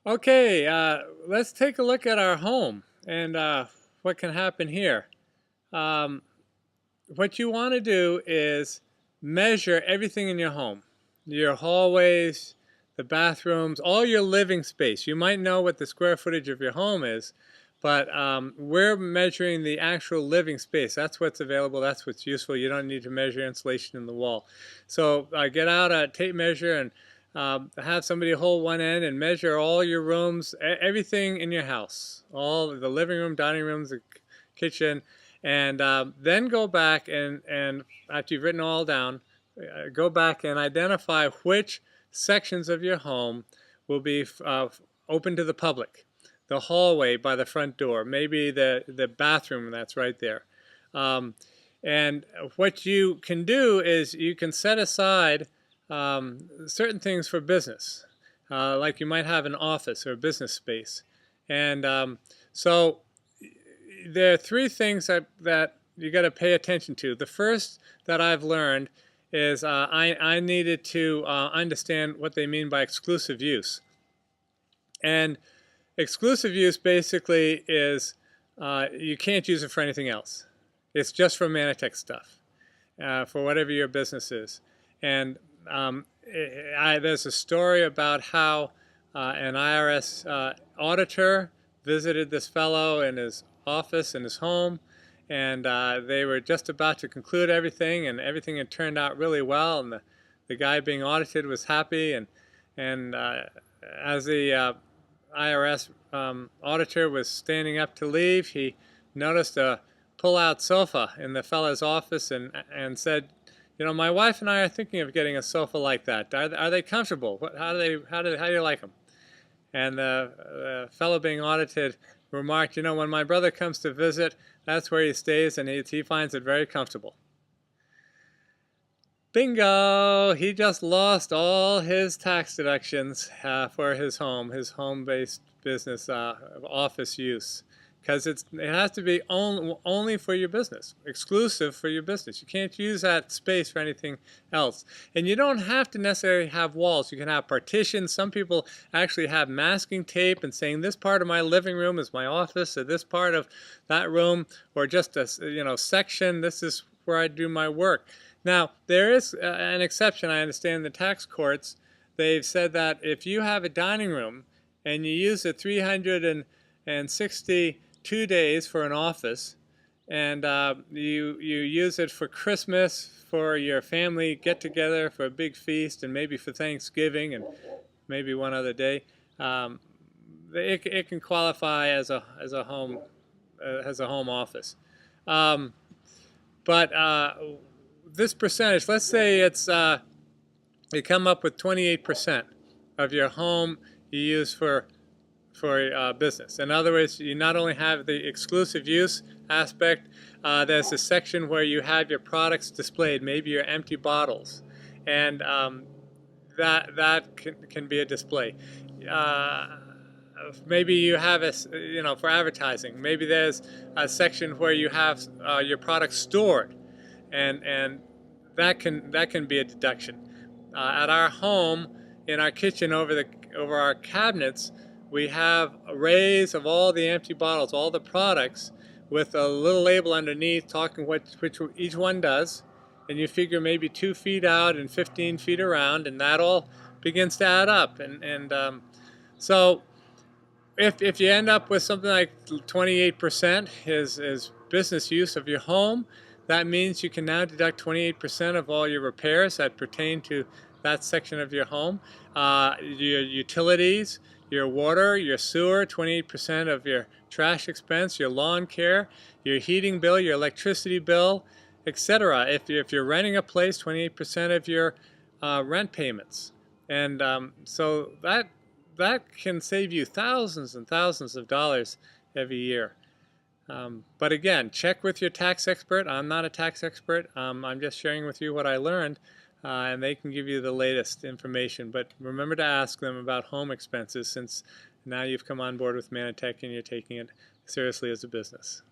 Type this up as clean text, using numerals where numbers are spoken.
Okay, let's take a look at our home and what can happen here. Um, what you want to do is measure everything in your home, your hallways, the bathrooms, all your living space. You might know what the square footage of your home is, but we're measuring the actual living space. That's what's available. That's what's useful. You don't need to measure insulation in the wall. So get out a tape measure and have somebody hold one end and measure all your rooms, everything in your house, all the living room, dining rooms, the kitchen, and then go back and after you've written all down, go back and identify which sections of your home will be open to the public. The hallway by the front door, maybe the bathroom that's right there. Um, and what you can do is you can set aside certain things for business, like you might have an office or a business space. And so there are three things that you got to pay attention to. The first that I've learned is I needed to understand what they mean by exclusive use. And exclusive use basically is you can't use it for anything else. It's just for Manatech stuff, for whatever your business is. And there's a story about how an IRS auditor visited this fellow in his office in his home, and they were just about to conclude everything, and everything had turned out really well, and the guy being audited was happy, and as the IRS auditor was standing up to leave, he noticed a pull-out sofa in the fellow's office and said, you know, my wife and I are thinking of getting a sofa like that. Are they comfortable? How do you like them? And the fellow being audited remarked, you know, when my brother comes to visit, that's where he stays, and he finds it very comfortable. Bingo! He just lost all his tax deductions for his home-based business office use. Because it has to be only for your business, exclusive for your business. You can't use that space for anything else. And you don't have to necessarily have walls. You can have partitions. Some people actually have masking tape and saying this part of my living room is my office, or this part of that room, or just a section. This is where I do my work. Now, there is an exception. I understand the tax courts. They've said that if you have a dining room and you use it 362 days for an office, and you use it for Christmas, for your family get-together, for a big feast, and maybe for Thanksgiving, and maybe one other day, it can qualify as a home office. But this percentage, let's say it's you come up with 28% of your home you use for business. In other words, you not only have the exclusive use aspect, there's a section where you have your products displayed, maybe your empty bottles, and that can be a display. Maybe you have for advertising. Maybe there's a section where you have your products stored, and that can be a deduction. At our home, in our kitchen, over our cabinets, we have arrays of all the empty bottles, all the products, with a little label underneath talking which each one does, and you figure maybe 2 feet out and 15 feet around, and that all begins to add up. So if you end up with something like 28% is business use of your home, that means you can now deduct 28% of all your repairs that pertain to that section of your home, your utilities, your water, your sewer, 28% of your trash expense, your lawn care, your heating bill, your electricity bill, etc. If you're renting a place, 28% of your rent payments. And so that can save you thousands and thousands of dollars every year. But again, check with your tax expert. I'm not a tax expert. I'm just sharing with you what I learned, and they can give you the latest information. But remember to ask them about home expenses, since now you've come on board with Manatech and you're taking it seriously as a business.